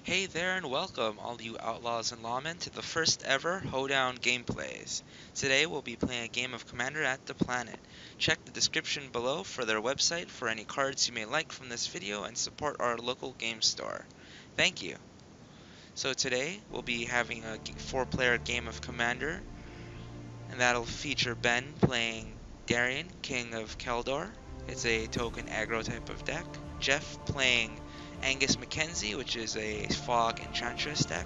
Hey there and welcome all you outlaws and lawmen to the first ever Hoedown gameplays. Today we'll be playing a game of Commander at the Planet. Check the description below for their website for any cards you may like from this video and support our local game store. Thank you. So today we'll be having a 4-player game of Commander, and that'll feature Ben playing Darien, King of Keldor. It's a token aggro type of deck. Jeff playing Angus Mackenzie, which is a Fog Enchantress deck.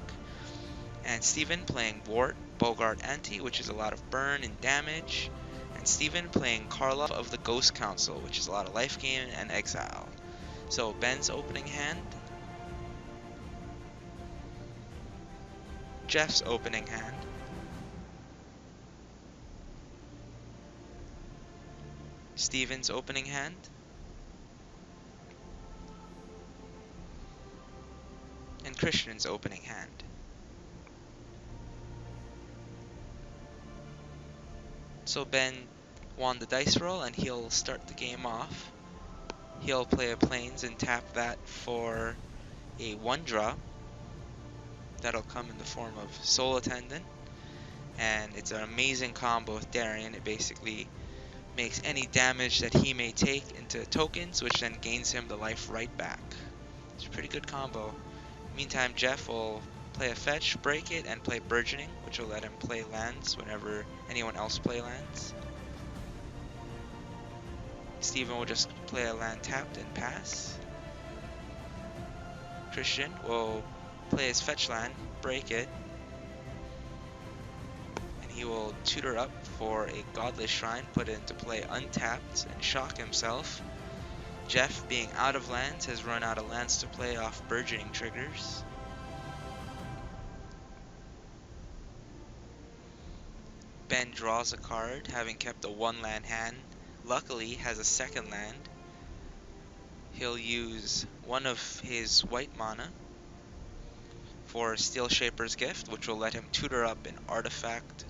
And Steven playing Wort, Bogart Anti, which is a lot of burn and damage. And Steven playing Karlov of the Ghost Council, which is a lot of life gain and exile. So Ben's opening hand. Jeff's opening hand. Steven's opening hand. And Christian's opening hand. So Ben won the dice roll and he'll start the game off. He'll play a Plains and tap that for a 1-drop. That'll come in the form of Soul Attendant. And it's an amazing combo with Darien. It basically makes any damage that he may take into tokens, which then gains him the life right back. It's a pretty good combo. Meantime, Jeff will play a fetch, break it, and play Burgeoning, which will let him play lands whenever anyone else play lands. Steven will just play a land tapped and pass. Christian will play his fetch land, break it, and he will tutor up for a Godless Shrine, put it into play untapped, and shock himself. Jeff, being out of lands, has run out of lands to play off Burgeoning triggers. Ben draws a card, having kept a 1-land hand. Luckily, has a second land. He'll use one of his white mana for Steel Shaper's Gift, which will let him tutor up an artifact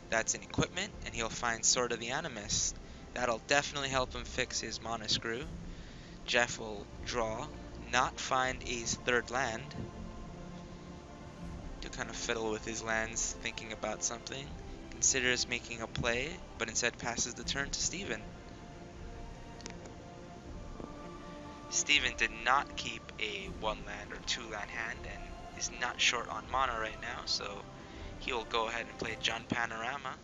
that's an equipment, and he'll find Sword of the Animist. That'll definitely help him fix his mana screw. Jeff will draw, not find his third land, to kind of fiddle with his lands, thinking about something. Considers making a play, but instead passes the turn to Steven. Steven did not keep a 1-land or 2-land hand and is not short on mana right now, so he'll go ahead and play Jund Panorama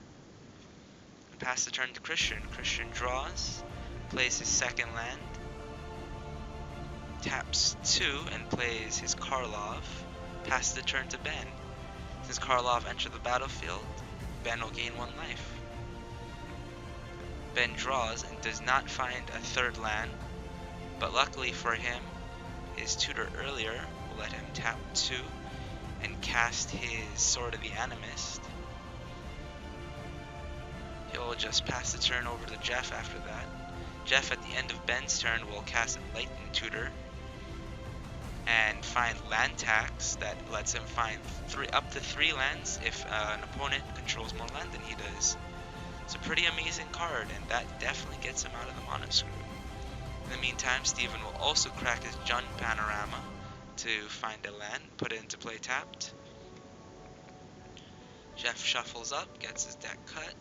and pass the turn to Christian. Christian draws, plays his second land, taps 2 and plays his Karlov, passes the turn to Ben. Since Karlov entered the battlefield, Ben will gain 1 life. Ben draws and does not find a third land, but luckily for him, his tutor earlier will let him tap 2 and cast his Sword of the Animist. He'll just pass the turn over to Jeff after that. Jeff, at the end of Ben's turn, will cast a Lightning Tutor and find land tax that lets him find up to 3 lands if an opponent controls more land than he does. It's a pretty amazing card, and that definitely gets him out of the mana screw. In the meantime, Steven will also crack his Jund Panorama to find a land, put it into play tapped. Jeff shuffles up, gets his deck cut.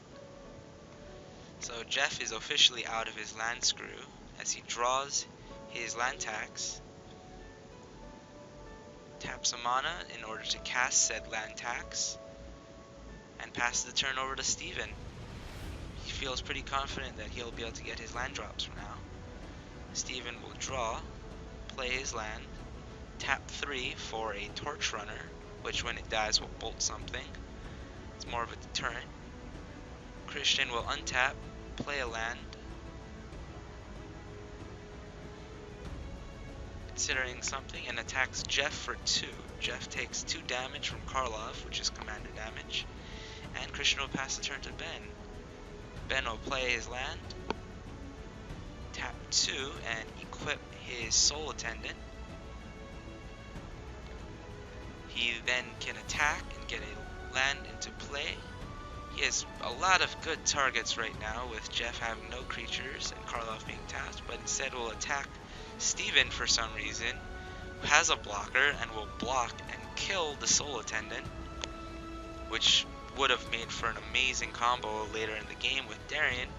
So Jeff is officially out of his land screw as he draws his land tax, taps a mana in order to cast said land tax, and passes the turn over to Steven. He feels pretty confident that he'll be able to get his land drops for now. Steven will draw, play his land, tap 3 for a Torch Runner, which when it dies will bolt something. It's more of a deterrent. Christian will untap, play a land, considering something, and attacks Jeff for 2. Jeff takes 2 damage from Karlov, which is commander damage, and Christian will pass the turn to Ben. Ben will play his land, tap 2, and equip his Soul Attendant. He then can attack and get a land into play. He has a lot of good targets right now, with Jeff having no creatures and Karlov being tapped, but instead will attack Steven for some reason has a blocker and will block and kill the Soul Attendant, which would have made for an amazing combo later in the game with Darien.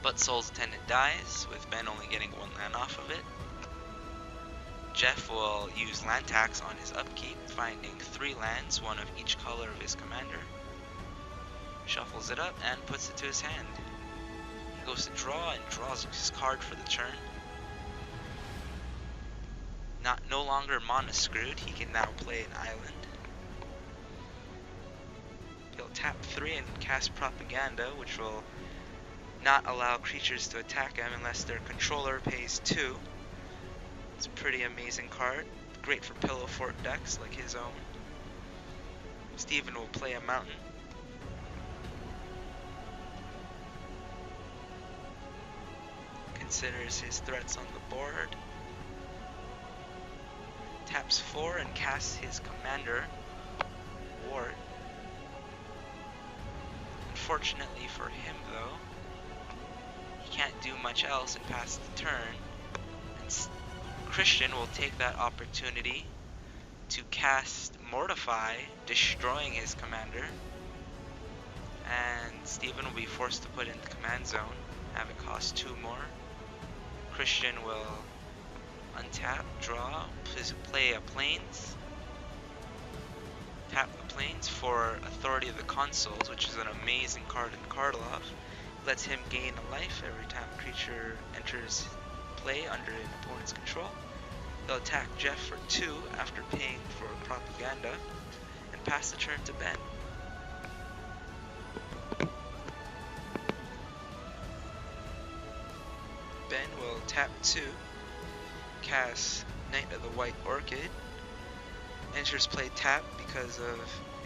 But Soul's Attendant dies, with Ben only getting 1 land off of it. Jeff will use land tax on his upkeep, finding 3 lands, 1 of each color of his commander. Shuffles it up and puts it to his hand. He goes to draw and draws his card for the turn. No longer mana screwed, he can now play an island. He'll tap 3 and cast Propaganda, which will not allow creatures to attack him unless their controller pays 2. It's a pretty amazing card, great for pillow fort decks like his own. Steven will play a mountain. Considers his threats on the board. Taps 4 and casts his commander, Wort. Unfortunately for him though, he can't do much else and pass the turn. And Christian will take that opportunity to cast Mortify, destroying his commander. And Steven will be forced to put in the command zone, have it cost 2 more. Christian will untap, draw, play a Plains. Tap the Plains for Authority of the Consuls, which is an amazing card in Karlov. Lets him gain a life every time a creature enters play under an opponent's control. He'll attack Jeff for 2 after paying for Propaganda, and pass the turn to Ben. Ben will tap 2, cast Knight of the White Orchid, enters play tap because of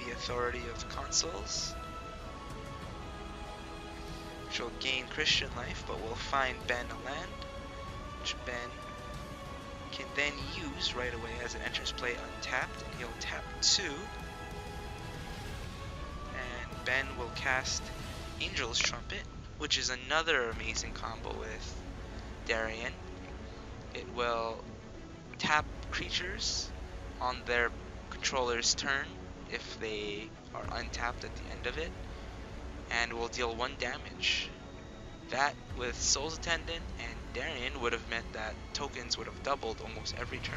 the Authority of the Consuls, which will gain Christian life, but will find Ben a land, which Ben can then use right away as it enters play untapped, and he'll tap 2, and Ben will cast Angel's Trumpet, which is another amazing combo with Darien. It will tap creatures on their controller's turn if they are untapped at the end of it, and will deal 1 damage. That, with Soul's Attendant and Darien, would have meant that tokens would have doubled almost every turn.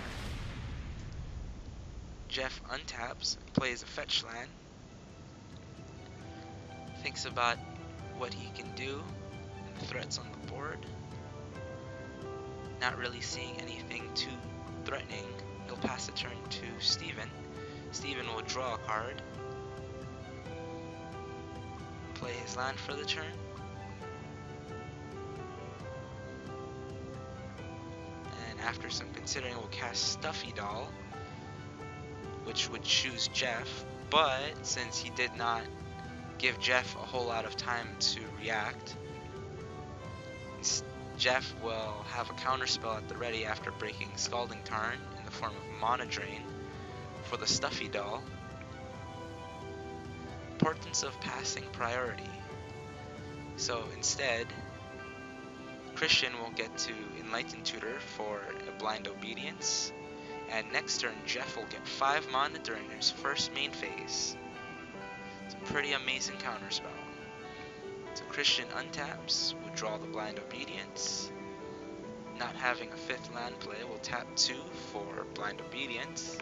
Jeff untaps, plays a fetch land, thinks about what he can do and the threats on the board. Not really seeing anything too threatening, he'll pass the turn to Steven. Steven will draw a card, play his land for the turn, and after some considering will cast Stuffy Doll, which would choose Jeff, but since he did not give Jeff a whole lot of time to react, Jeff will have a counterspell at the ready after breaking Scalding Tarn in the form of Mana Drain for the Stuffy Doll. Importance of passing priority. So instead, Christian will get to Enlighten Tutor for a Blind Obedience, and next turn Jeff will get 5 mana during his first main phase. It's a pretty amazing counterspell. So Christian untaps, will draw the Blind Obedience. Not having a 5th land play, will tap 2 for Blind Obedience.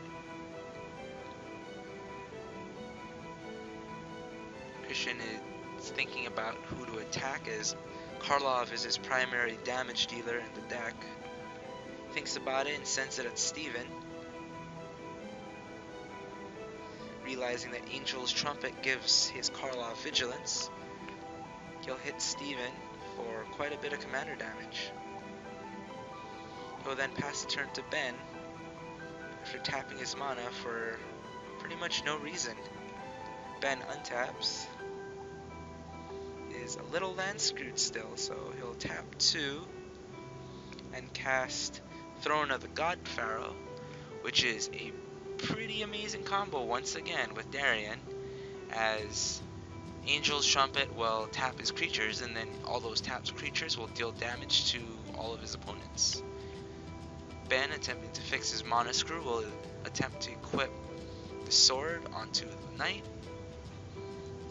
Christian is thinking about who to attack, as Karlov is his primary damage dealer in the deck. Thinks about it and sends it at Steven. Realizing that Angel's Trumpet gives his Karlov Vigilance, he'll hit Steven for quite a bit of commander damage. He'll then pass the turn to Ben after tapping his mana for pretty much no reason. Ben untaps, is a little land screwed still, so he'll tap 2 and cast Throne of the God Pharaoh, which is a pretty amazing combo once again with Darien, as Angel's Trumpet will tap his creatures, and then all those tapped creatures will deal damage to all of his opponents. Ben, attempting to fix his mana screw, will attempt to equip the sword onto the knight.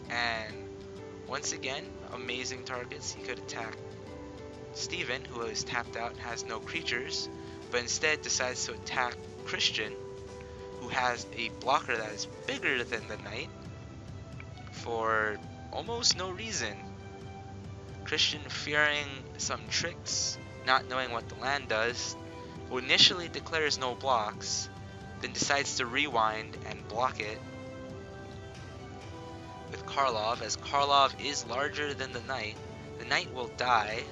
And once again, amazing targets. He could attack Steven, who is tapped out and has no creatures, but instead decides to attack Christian, who has a blocker that is bigger than the knight, for almost no reason. Christian, fearing some tricks, not knowing what the land does, who initially declares no blocks, then decides to rewind and block it with Karlov. As Karlov is larger than the knight will die,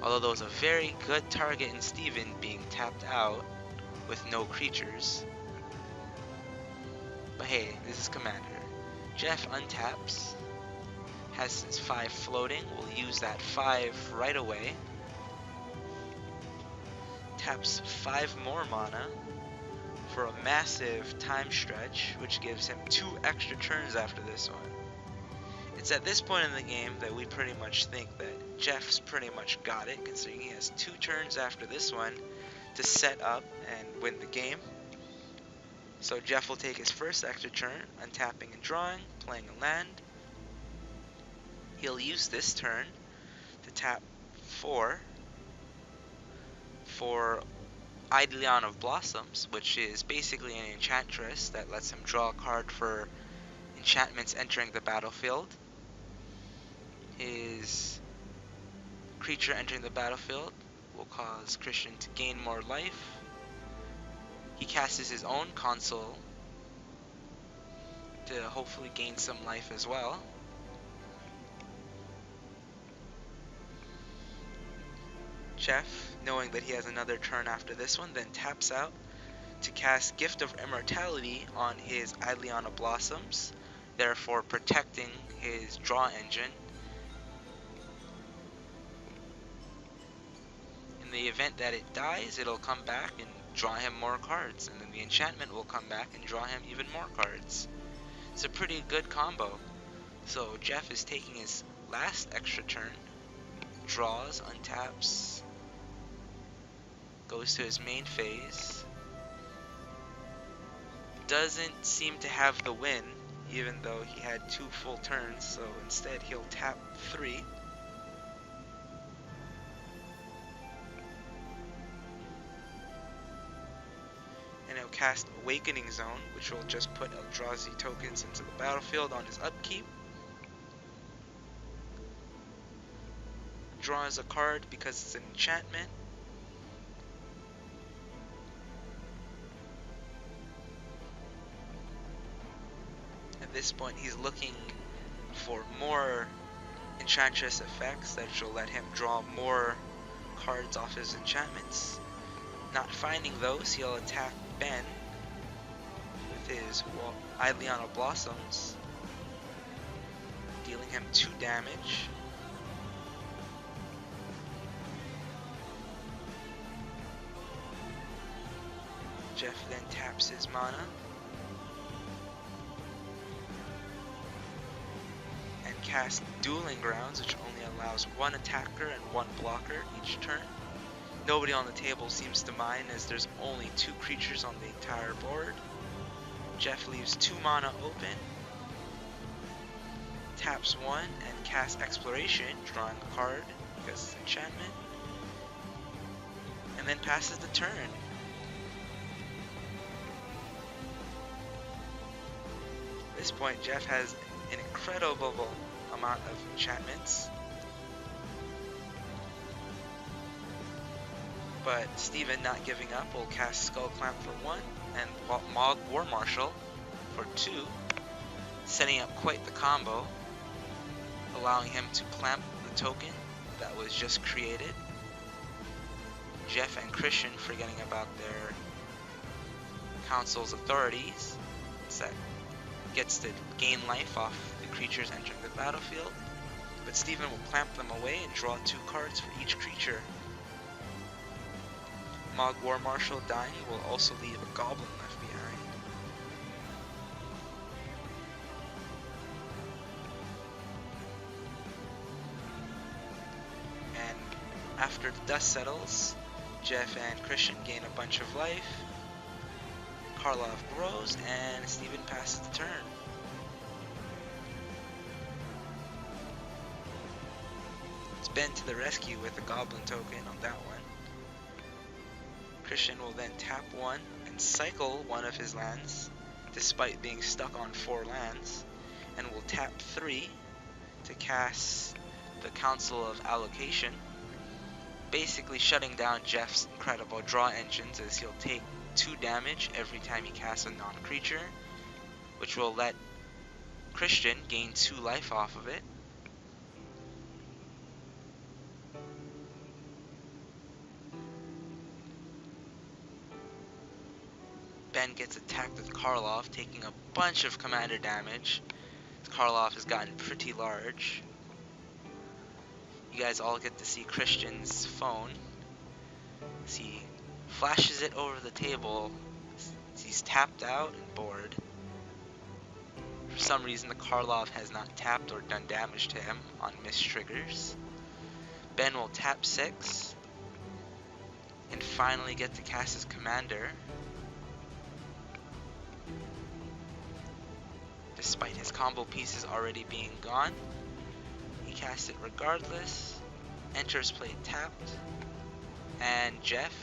although there was a very good target in Steven being tapped out with no creatures. But hey, this is Commander. Jeff untaps, has his 5 floating, will use that 5 right away. Taps 5 more mana for a massive time stretch, which gives him 2 extra turns after this one. It's at this point in the game that we pretty much think that Jeff's pretty much got it, considering he has 2 turns after this one to set up and win the game. So Jeff will take his first extra turn, untapping and drawing, playing a land. He'll use this turn to tap 4 for Eidolon of Blossoms, which is basically an enchantress that lets him draw a card for enchantments entering the battlefield. His creature entering the battlefield will cause Christian to gain more life. He casts his own console to hopefully gain some life as well. Jeff, knowing that he has another turn after this one, then taps out to cast Gift of Immortality on his Eidolon of Blossoms, therefore protecting his draw engine. In the event that it dies, it'll come back and draw him more cards, and then the enchantment will come back and draw him even more cards. It's a pretty good combo. So Jeff is taking his last extra turn, draws, untaps, goes to his main phase. Doesn't seem to have the win, even though he had 2 full turns, so instead he'll tap 3. And he'll cast Awakening Zone, which will just put Eldrazi tokens into the battlefield on his upkeep. Draws a card because it's an enchantment. At this point, he's looking for more enchantress effects that will let him draw more cards off his enchantments. Not finding those, he'll attack Ben with his Eidolon of Blossoms, dealing him 2 damage. Jeff then taps his mana and casts Dueling Grounds, which only allows 1 attacker and 1 blocker each turn. Nobody on the table seems to mind, as there's only 2 creatures on the entire board. Jeff leaves 2 mana open, taps 1 and casts Exploration, drawing a card because it's enchantment, and then passes the turn. At this point, Jeff has an incredible amount of enchantments, but Steven, not giving up, will cast Skull Clamp for 1 and Mog War Marshal for 2, setting up quite the combo, allowing him to clamp the token that was just created. Jeff and Christian forgetting about their council's authorities, that gets to gain life off the creatures entering the battlefield, but Steven will clamp them away and draw 2 cards for each creature. Mog War Marshal dying will also leave a goblin left behind. And after the dust settles, Jeff and Christian gain a bunch of life. Karlov grows, and Steven passes the turn. It's Ben to the rescue with a goblin token on that one. Christian will then tap 1 and cycle one of his lands, despite being stuck on 4 lands, and will tap 3 to cast the Council of Allocation, basically shutting down Jeff's incredible draw engines, as he'll take 2 damage every time he casts a non-creature, which will let Christian gain 2 life off of it. Ben gets attacked with Karlov, taking a bunch of commander damage. Karlov has gotten pretty large. You guys all get to see Christian's phone. As he flashes it over the table, he's tapped out and bored. For some reason, the Karlov has not tapped or done damage to him on missed triggers. Ben will tap 6 and finally get to cast his commander. Despite his combo pieces already being gone, he casts it regardless, enters play tapped, and Jeff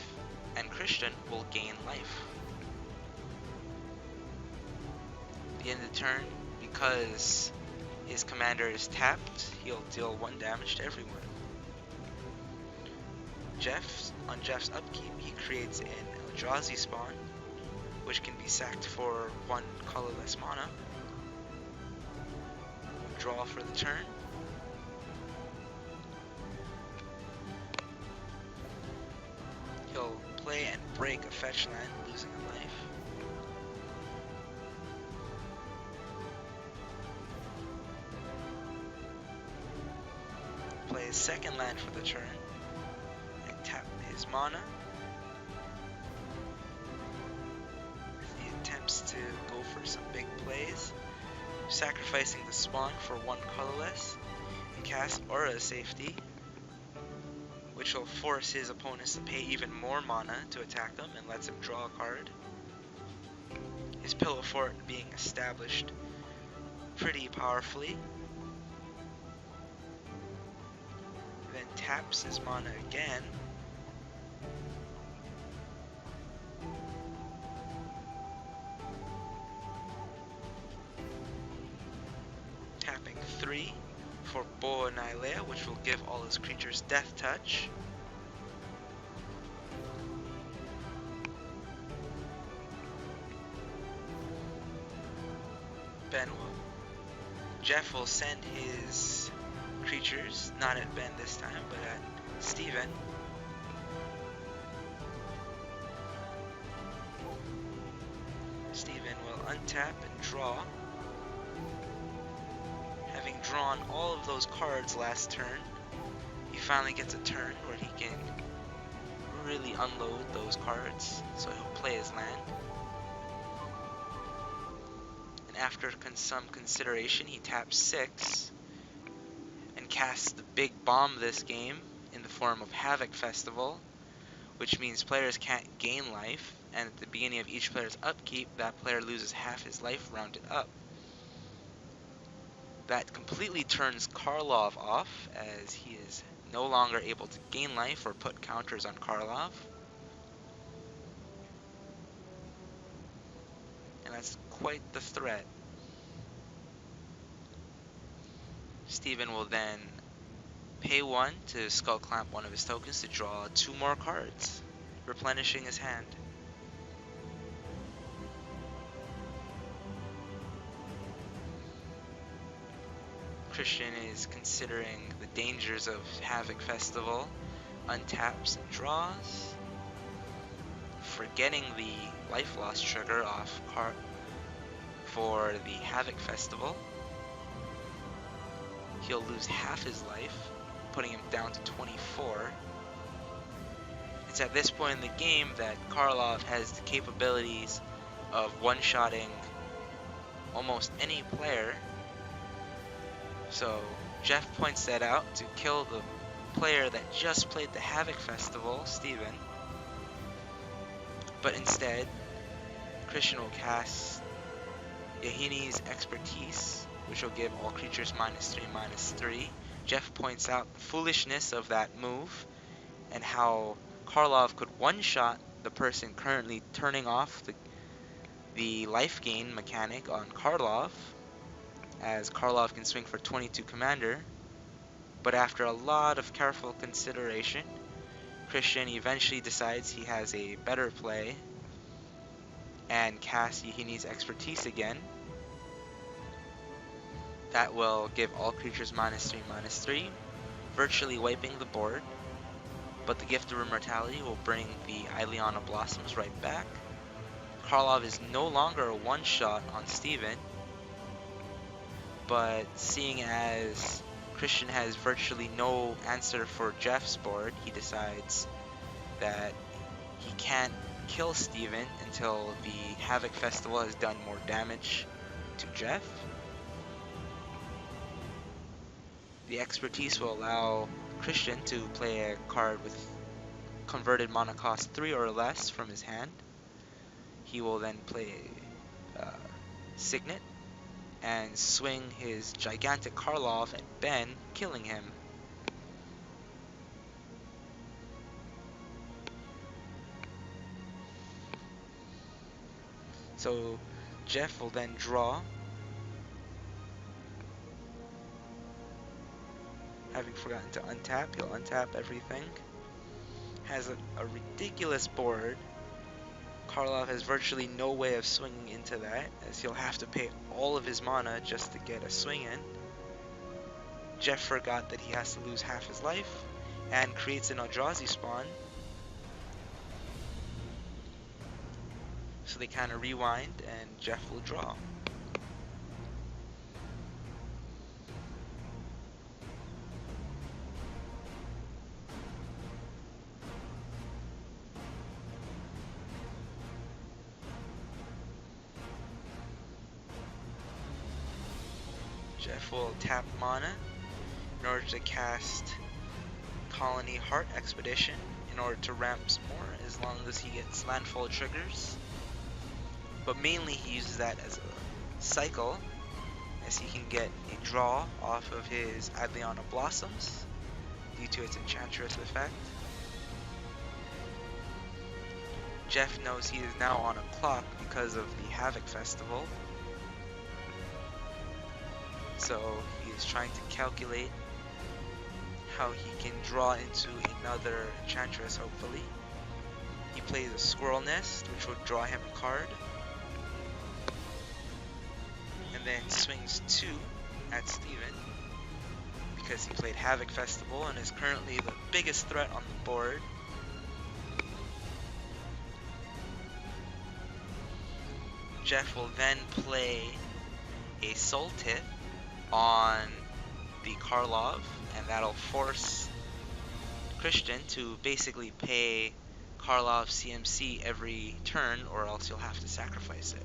and Christian will gain life. At the end of the turn, because his commander is tapped, he'll deal 1 damage to everyone. On Jeff's upkeep, he creates an Eldrazi spawn, which can be sacked for 1 colorless mana. Draw for the turn. He'll play and break a fetch land, losing a life. Play his second land for the turn and tap his mana. He attempts to go for some big plays, sacrificing the spawn for 1 colorless, and cast Aura Safety, which will force his opponents to pay even more mana to attack him and lets him draw a card. His Pillow Fort being established pretty powerfully. Then taps his mana again. Tapping 3 for Boa Nylea, which will give all his creatures Death Touch. Jeff will send his creatures, not at Ben this time, but at Steven. Steven will untap and draw. Having drawn all of those cards last turn, he finally gets a turn where he can really unload those cards, so he'll play his land. And after some consideration, he taps 6 and casts the big bomb this game in the form of Havoc Festival, which means players can't gain life, and at the beginning of each player's upkeep, that player loses half his life rounded up. That completely turns Karlov off, as he is no longer able to gain life or put counters on Karlov. And that's quite the threat. Steven will then pay 1 to Skull Clamp one of his tokens to draw 2 more cards, replenishing his hand. Christian is considering the dangers of Havoc Festival, untaps and draws, forgetting the life loss trigger off for the Havoc Festival. He'll lose half his life, putting him down to 24. It's at this point in the game that Karlov has the capabilities of one-shotting almost any player. So Jeff points that out to kill the player that just played the Havoc Festival, Steven. But instead, Christian will cast Yahini's Expertise, which will give all creatures -3/-3. Jeff points out the foolishness of that move and how Karlov could one-shot the person currently turning off the life gain mechanic on Karlov, as Karlov can swing for 22 commander. But after a lot of careful consideration, Christian eventually decides he has a better play and casts Yahini's Expertise again. That will give all creatures -3/-3, virtually wiping the board. But the Gift of Immortality will bring the Ileana Blossoms right back. Karlov is no longer a one-shot on Steven, but seeing as Christian has virtually no answer for Jeff's board, he decides that he can't kill Steven until the Havoc Festival has done more damage to Jeff. The Expertise will allow Christian to play a card with converted mana cost 3 or less from his hand. He will then play Signet and swing his gigantic Karlov at Ben, killing him. So Jeff will then draw, having forgotten to untap. He'll untap everything. Has a ridiculous board. Karlov has virtually no way of swinging into that, as he'll have to pay all of his mana just to get a swing in. Jeff forgot that he has to lose half his life, and creates an Eldrazi spawn. So they kind of rewind, and Jeff will draw. Jeff will tap mana in order to cast Colony Heart Expedition in order to ramp some more, as long as he gets landfall triggers. But mainly he uses that as a cycle, as he can get a draw off of his Ileana Blossoms due to its Enchantress effect. Jeff knows he is now on a clock because of the Havoc Festival, so he is trying to calculate how he can draw into another Enchantress, hopefully. He plays a Squirrel Nest, which will draw him a card, and then swings 2 at Steven, because he played Havoc Festival and is currently the biggest threat on the board. Jeff will then play a Soul Tith on the Karlov, and that'll force Christian to basically pay Karlov CMC every turn, or else you'll have to sacrifice it.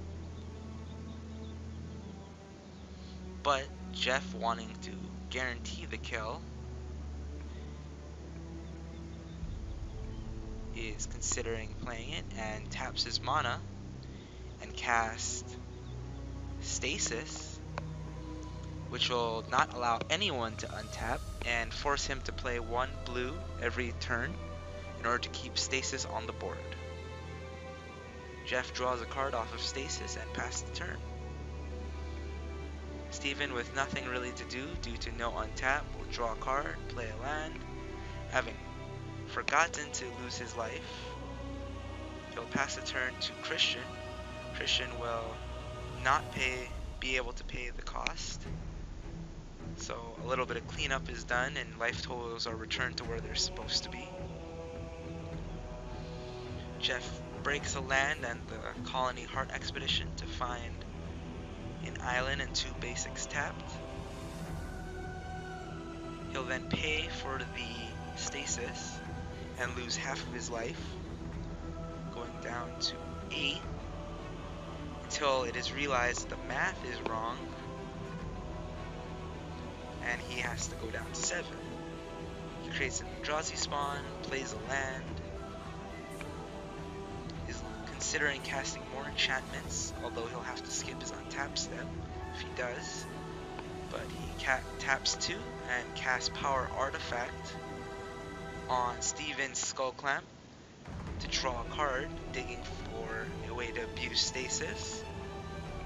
But Jeff, wanting to guarantee the kill, is considering playing it and taps his mana and casts Stasis, which will not allow anyone to untap and force him to play 1 blue every turn in order to keep Stasis on the board. Jeff draws a card off of Stasis and passes the turn. Steven, with nothing really to do due to no untap, will draw a card, play a land. Having forgotten to lose his life, he'll pass the turn to Christian. Christian will not be able to pay the cost. So a little bit of cleanup is done and life totals are returned to where they're supposed to be. Jeff breaks a land and the Colony Heart Expedition to find an island and 2 basics tapped. He'll then pay for the Stasis and lose half of his life, going down to 8, until it is realized the math is wrong and he has to go down to 7. He creates an Eldrazi spawn, plays a land, is considering casting more enchantments, although he'll have to skip his untap step if he does. But he taps 2 and casts Power Artifact on Steven's Skull Clamp to draw a card, digging for a way to abuse stasis.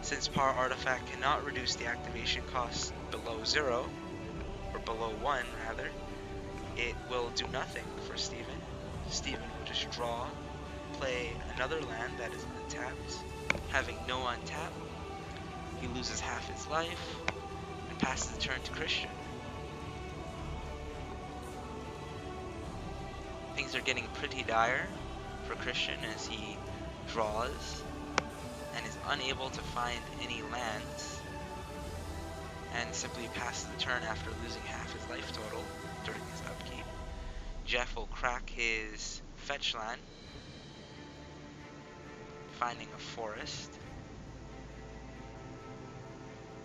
Since Power Artifact cannot reduce the activation cost below 0, or below 1 rather, it will do nothing for Steven. Steven will just draw, play another land that is untapped. Having no untap, he loses half his life and passes the turn to Christian. Things are getting pretty dire for Christian as he draws and is unable to find any lands, and simply passes the turn after losing half his life total during his upkeep. Jeff will crack his fetch land, finding a forest.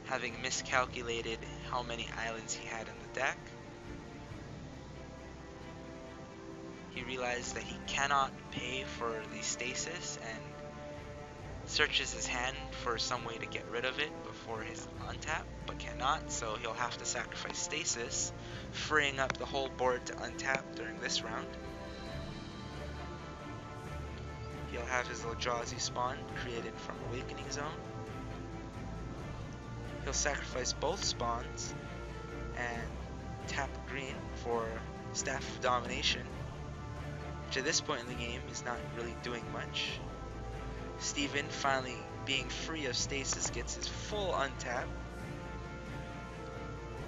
Having miscalculated how many islands he had in the deck, he realized that he cannot pay for the stasis and searches his hand for some way to get rid of it before his untap, but cannot, so he'll have to sacrifice stasis, freeing up the whole board to untap during this round. He'll have his Eldrazi spawn created from Awakening Zone. He'll sacrifice both spawns and tap green for Staff of Domination, which at this point in the game is not really doing much. Steven, finally being free of stasis, gets his full untap,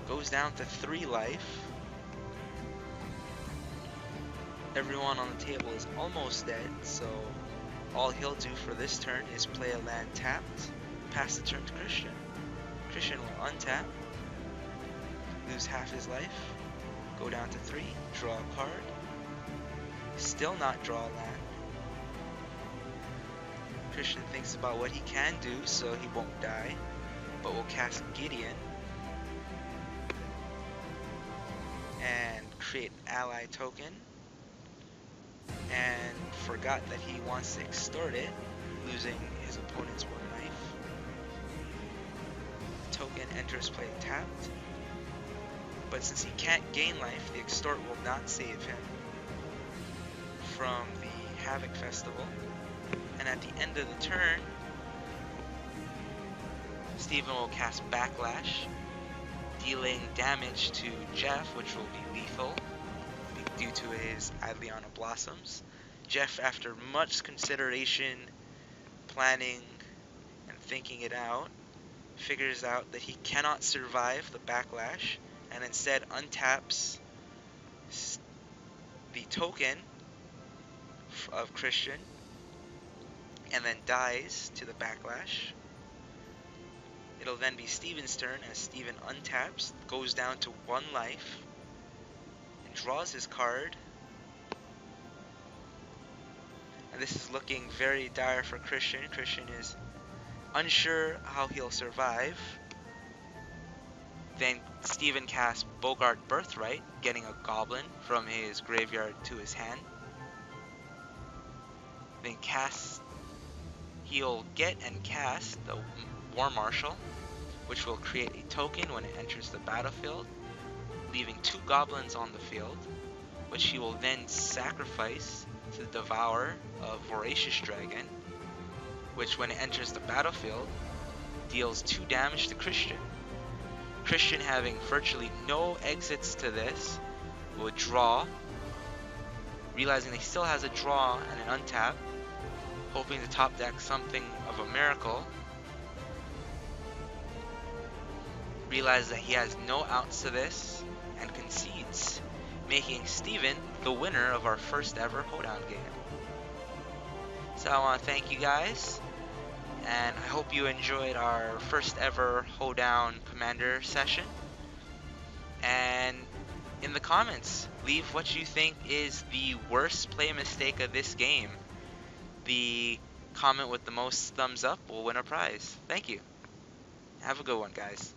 goes down to 3 life. Everyone on the table is almost dead, so all he'll do for this turn is play a land tapped, pass the turn to Christian. Christian will untap, lose half his life, go down to 3, draw a card, still not draw a land. Christian thinks about what he can do so he won't die, but will cast Gideon and create an ally token, and forgot that he wants to extort it, losing his opponent's 1 life. The token enters play tapped, but since he can't gain life, the extort will not save him from the Havoc Festival. And at the end of the turn, Steven will cast Backlash, dealing damage to Jeff, which will be lethal due to his Adliana Blossoms. Jeff, after much consideration, planning, and thinking it out, figures out that he cannot survive the Backlash, and instead untaps the token of Christian, and then dies to the Backlash. It'll then be Steven's turn as Steven untaps, goes down to 1 life, and draws his card. And this is looking very dire for Christian. Christian is unsure how he'll survive. Then Steven casts Bogart Birthright, getting a goblin from his graveyard to his hand. Then he'll get and cast the War Marshal, which will create a token when it enters the battlefield, leaving 2 goblins on the field, which he will then sacrifice to the Devourer of Voracious Dragon, which when it enters the battlefield, deals 2 damage to Christian. Christian, having virtually no exits to this, will draw, realizing that he still has a draw and an untap, hoping to top deck something of a miracle. Realizes that he has no outs to this and concedes, making Steven the winner of our first ever Hoedown game. So I want to thank you guys, and I hope you enjoyed our first ever Hoedown Commander session. And in the comments, leave what you think is the worst play mistake of this game. The comment with the most thumbs up will win a prize. Thank you. Have a good one, guys.